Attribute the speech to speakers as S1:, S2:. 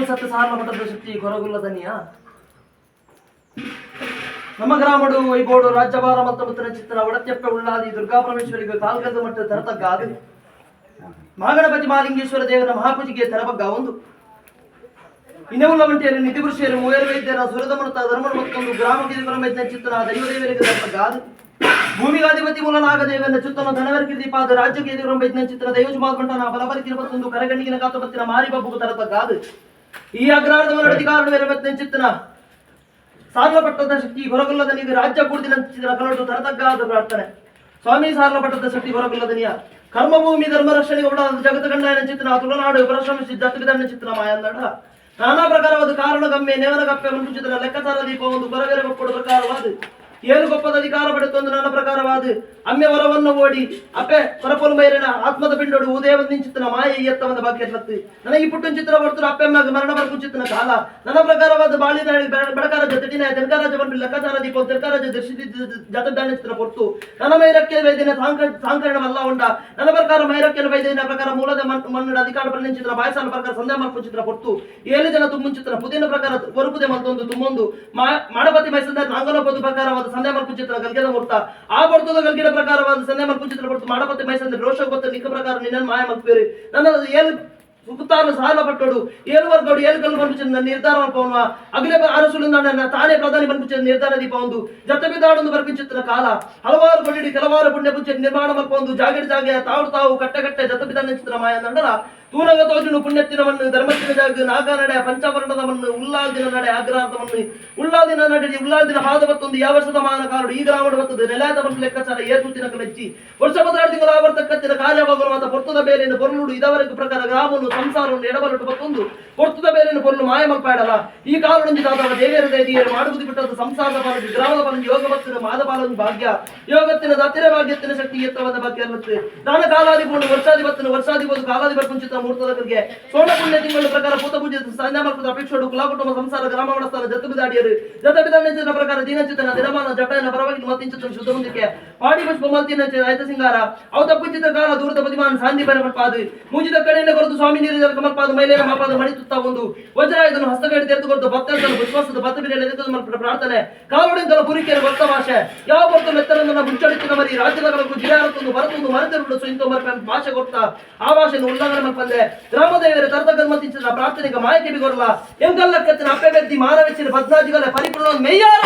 S1: ಸತ್ತು ಸಾಲ ಮಠದ ಶಕ್ತಿ ಕೊರಗುಲ್ಲದನಿಯ ನಮ್ಮ ಗ್ರಾಮಡು ವೈಬೋಡು ರಾಜ್ಯಭಾರ ಮತ್ತು ಮುತ್ತನ ಚಿತ್ರ ಒಡತ್ಯಪ್ಪ ಉಳ್ಳಾದಿ ದುರ್ಗಾ ಪರಮೇಶ್ವರಿಗೆ ಕಾಲ್ಗಲ್ದ ಮಟ್ಟದ ತರತಗ್ಗ ಅದು ಮಹಾಗಣಪತಿ ಮಹಾಲಿಂಗೇಶ್ವರ ದೇವರ ಮಹಾಪೂಜೆಗೆ ತರಬಗ್ಗ ಒಂದು ಇನ್ನೆಲ್ಲ ಬಂಟಿಯರು ನಿಧಿ ಪುರುಷರು ಮೂವರು ವೈದ್ಯರ ಸುರದ ಮನತ ಧರ್ಮ ಮತ್ತೊಂದು ಗ್ರಾಮಕ್ಕೆ ಪರಮೇಶ್ವರ ಚಿತ್ರ ದೈವದೇವರಿಗೆ ತರತಗ್ಗ ಅದು ಭೂಮಿಗಾಧಿಪತಿ ಮೂಲನಾಗದೇವನ ಚುತ್ತನ ಧನವರ್ಗಿ ದೀಪಾದ ರಾಜ್ಯಕ್ಕೆ ವೈದ್ಯ ಚಿತ್ರ ದೈವಜುಮಾದ್ಮಂಟನ ಬಲಬರಿಕಿನ ಮತ್ತೊಂದು ಕರಗಣ್ಣಿಗಿನ ಕಾತು ಬತ್ತಿನ ಮಾರಿ ಬಬ್ಬು ತರತಗ್ಗ ಅದು ಈ ಅಗ್ರಹಾರದ ಅಧಿಕಾರ ಬೇರೆ ಚಿತ್ತನ ಸಾರ್ಲಪಟ್ಟದ ಶಕ್ತಿ ಹೊರಗುಲ್ಲದ ನೀವು ರಾಜ್ಯ ಕೂಡಿನ ಕನ್ನಡ ತರತಗ್ಗಾದ ಪ್ರಾರ್ಥನೆ ಸ್ವಾಮಿ ಸಾರ್ಲಪಟ್ಟದ ಶಕ್ತಿ ಹೊರಗುಲ್ಲದನಿಯ ಕರ್ಮಭೂಮಿ ಧರ್ಮ ರಕ್ಷಣೆಗೆ ಒಡಾದ ಜಗತ ಗಂಡಾಯನ ಚಿತ್ತನ ತುಳನಾಡು ಪರಿಶ್ರಮಿಸಿ ಜಗವಿಧಾನ ಚಿತ್ತನ ಮಾಯಂದಡ ನಾನಾ ಪ್ರಕಾರವಾದ ಕಾರಣ ಗಮ್ಮೆ ನೇವನಗಪ್ಪೆ ಮುಂಚಿತನ ಲೆಕ್ಕಾಚಾರ ದೀಪ ಒಂದು ಕೊರಗೆರೆ ಗೊಪ್ಪಡು ಪ್ರಕಾರವಾದ ಏಳು ಗೊಪ್ಪದ ಅಧಿಕಾರ ಪಡೆದೊಂದು ನನ್ನ ಪ್ರಕಾರವಾದ ಅಮ್ಮೆ ಹೊರವನ್ನು ಓಡಿ ಅಪ್ಪೆ ಹೊರಪೊಲು ಮೈರಿನ ಆತ್ಮದ ಪಿಂಡೋಡು ಉದಯವಂದಿನ ಚಿತ್ತನ ಮಾಯ ಎತ್ತವಂದ ಬಾಕಿ ಎತ್ತತ್ತು ನನಗೆ ಪುಟ್ಟನ ಚಿತ್ರ ಬರ್ತರು ಅಪ್ಪೆಮ್ಮಾಗ ಮರಣ ಬರ್ಕು ಚಿತ್ತನ ಕಾಲ ನನ್ನ ಪ್ರಕಾರವಾದ ಬಾಳಿನ ಬೆಳಕಾರ ಜತಿನ ತೆಲಕಾರಾಜ ಬಂದು ಲೆಕ್ಕಾಚಾರ ದೀಪ ತೆಲಕಾರಾಜ ದರ್ಶಿಸಿದ ಜತದಾನ ಚಿತ್ರ ಕೊಡ್ತು ನನ್ನ ಮೈರಕ್ಕೆ ವೈದ್ಯನ ಸಾಂಕರಣವಲ್ಲ ಉಂಡ ನನ್ನ ಪ್ರಕಾರ ಮೈರಕ್ಕೆ ವೈದ್ಯನ ಪ್ರಕಾರ ಮೂಲದ ಮನ್ನಡ ಅಧಿಕಾರ ಪಡೆದ ಚಿತ್ರ ಬಾಯಸಾಲ ಪ್ರಕಾರ ಸಂಧ್ಯಾ ಮರ್ಪು ಚಿತ್ರ ಕೊಡ್ತು 7 ಜನ ತುಂಬು ಚಿತ್ರ ಪುದಿನ ಪ್ರಕಾರ ಕೊರುಪುದೆ ಮತ್ತೊಂದು ತುಂಬೊಂದು ಮಾಡಪತಿ ಮೈಸಂದ ನಾಂಗಲೋಪದ ಪ್ರಕಾರವಾದ ಸಂಧ್ಯಾ ಮರ್ಪು ಚಿತ್ರ ಗಲ್ಗೆದ ಮುರ್ತ ಆ ಬರ್ತದ ಗಲ್ಗೆದ ಪ್ರಕಾರವಾದ ಸಂಧ್ಯಾ ಮರ್ಪು ಚಿತ್ರ ಕೊಡ್ತು ಮಾಡಪತಿ ಮೈಸಂದ ರೋಷ ಗೊತ್ತ ನಿಖ ಪ್ರಕಾರ ನಿನ್ನ ಮಾಯ ಮಲ್ಪೇರಿ ನನ್ನ 7 ಸುತ್ತಾರು ಸಾಲ ಪಟ್ಟೋಡು 7 ವರ್ಗಡು 7 ಕಲ್ಲು ಬಂದು ನಿರ್ಧಾರ ಮಾಡ್ಕೋಣ ಅಗಲೇ ಅರಸುಲಿಂದ ತಾನೇ ಪ್ರಧಾನಿ ಬಂದು ನಿರ್ಧಾರ ದೀಪ ಒಂದು ಜತಬಿದಾಡೊಂದು ಬರ್ಪಿಚಿತ್ರ ಕಾಲ ಹಲವಾರು ಕೊಂಡಿಡಿ ಕೆಲವಾರು ಪುಣ್ಯ ಪುಂಚ ನಿರ್ಮಾಣ ಮಾಡ್ಕೊಂಡು ಜಾಗಡಿ ಜಾಗ ತಾವು ಕಟ್ಟೆ ಜತಬಿದಾನ ಚಿತ್ರ ಮಾಯ ನಂಡರ ತೂನಗ ತೋಜುನು ಪುಣ್ಯತ್ತಿನವನ್ನು ಧರ್ಮತ್ತಿನ ಜಾಗ ನಾಗ ನಡೆ ಪಂಚವರ್ಣದವನ್ನು ಉಲ್ಲಾದಿನ ನಡೆ ಆಗ್ರಹವನ್ನು ಉಲ್ಲಾದಿನ ನಡೆ ಉಲ್ಲಾದಿನ ಹಾದ ಮತ್ತೊಂದು ಯಾವ ವರ್ಷದ ಮಾನ ಕಾರಡು ಈ ಗ್ರಾಮದ ಬರ್ತದೆ ನೆಲೆಯಾದ ಬಂದು ಲೆಕ್ಕಾಚಾರ ಏತುತ್ತಿನ ಕಲೆಚ್ಚಿ ವರ್ಷ ಬದಲಾದ ತಿಂಗಳ ಆವರ್ತಕ್ಕತ್ತಿನ ಕಾರ್ಯವಾಗುವ ಪೊರ್ತದ ಬೇಲೆಯನ್ನು ಪೊರ್ಲುಡು ಇದವರೆಗೂ ಪ್ರಕಾರ ಗ್ರಾಮವನ್ನು ಸಂಸಾರವನ್ನು ಎಡಬಲಟ್ಟು ಮತ್ತೊಂದು ಪೊರ್ತದ ಬೇಲೆಯನ್ನು ಪೊರ್ಲು ಮಾಯ ಮಲ್ಪಾಡಲ್ಲ ಈ ಕಾರಣದಿಂದ ದೇವಿಯರ ದೇವಿಯರು ಮಾಡುವುದು ಬಿಟ್ಟದ್ದು ಸಂಸಾರದ ಪಾಲನೆ ಗ್ರಾಮದ ಪಾಲನೆ ಯೋಗ ಭಕ್ತಿನ ಮಾದ ಪಾಲನೆ ಭಾಗ್ಯ ಯೋಗತ್ತಿನ ದತ್ತಿರ ಭಾಗ್ಯತ್ತಿನ ಶಕ್ತಿ ಎತ್ತವಾದ ಭಾಗ್ಯ ಇರುತ್ತೆ ದಾನ ಕಾಲಾದಿಪೂರ್ಣ ವರ್ಷಾದಿಬೋದು ಕಾಲಾದಿಪರ್ ಕುಂಚಿತ ಮುಹೂರ್ತದವರಿಗೆ ಸೋಣ ಪುಣ್ಯ ತಿಂಗಳ ಪ್ರಕಾರ ಪೂತ ಪೂಜೆ ಸಂಧ್ಯಾ ಮಕ್ಕಳ ಅಪೇಕ್ಷೋಡು ಕುಲ ಕುಟುಂಬ ಸಂಸಾರ ಗ್ರಾಮ ಸ್ಥಾನ ಜತಬಿದಾಡಿಯರು ಜತಬಿದಾನ ಪ್ರಕಾರ ದಿನಚಿತನ ದಿನಮಾನ ಜಟನ ಪರವಾಗಿ ಮತ್ತಿಂಚಿತನ ಶುದ್ಧ ಮುಂದಕ್ಕೆ ಪಾಡಿ ಪುಷ್ಪ ಮಲ್ತಿನ ಆಯ್ತ ಸಿಂಗಾರ ಅವ ತಪ್ಪುಚಿತ ಕಾಲ ದೂರದ ಬದಿಮಾನ ಸಾಂದಿ ಬರ ಮಲ್ಪಾದು ಮುಜಿದ ಕಡೆಯಿಂದ ಕೊರತು ಸ್ವಾಮಿ ನೀರಿದ ಕಮಲ್ಪಾದ ಮೈಲೇರ ಮಾಪಾದ ಮಣಿತುತ್ತಾ ಒಂದು ವಜ್ರ ಇದನ್ನು ಹಸ್ತಗಡಿ ತೆರೆದು ಕೊರತು ಭಕ್ತನ ವಿಶ್ವಾಸದ ಭತ್ತ ಬಿರಿಯಲ್ಲಿ ಎದುರು ಪ್ರಾರ್ಥನೆ ಕಾವಡಿಂದಲ ಪುರಿಕೆಯ ಭಕ್ತ ಭಾಷೆ ಯಾವ ಬರ್ತು ಮೆತ್ತರನ್ನ ಮುಚ್ಚಡಿಸಿದ ಮರಿ ರಾಜ್ಯದ ಜಿಲ್ಲಾರತ್ತೊಂದು ಬರತೊಂದು ಮರೆತರುಡು ಸುಂಟು ಮರ ಭಾಷೆ ಕೊಡ್ತಾ ಆ ಭಾಷೆಯನ್ನು ಉಲ್ಲಂಘನೆ ಮಾಡ್ಕೊಂಡೆ ಗ್ರಾಮದೇವರ ತರತಗಲ್ ಮತ್ತಿನ ಪ್ರಾರ್ಥನೆಗೆ ಮಾಹಿತಿ ಬಿಗೊರಲ್ಲ ಎಂಗಲ್ಲ ಕತ್ತಿನ ಅಪ್ಪೆ ಬೆದ್ದಿ ಮಾನವೆಚ್ಚಿನ ಬದ್ನಾಜಿಗಳ ಪರಿಪೂರ್ಣ ಮೇಯ್ಯಾರ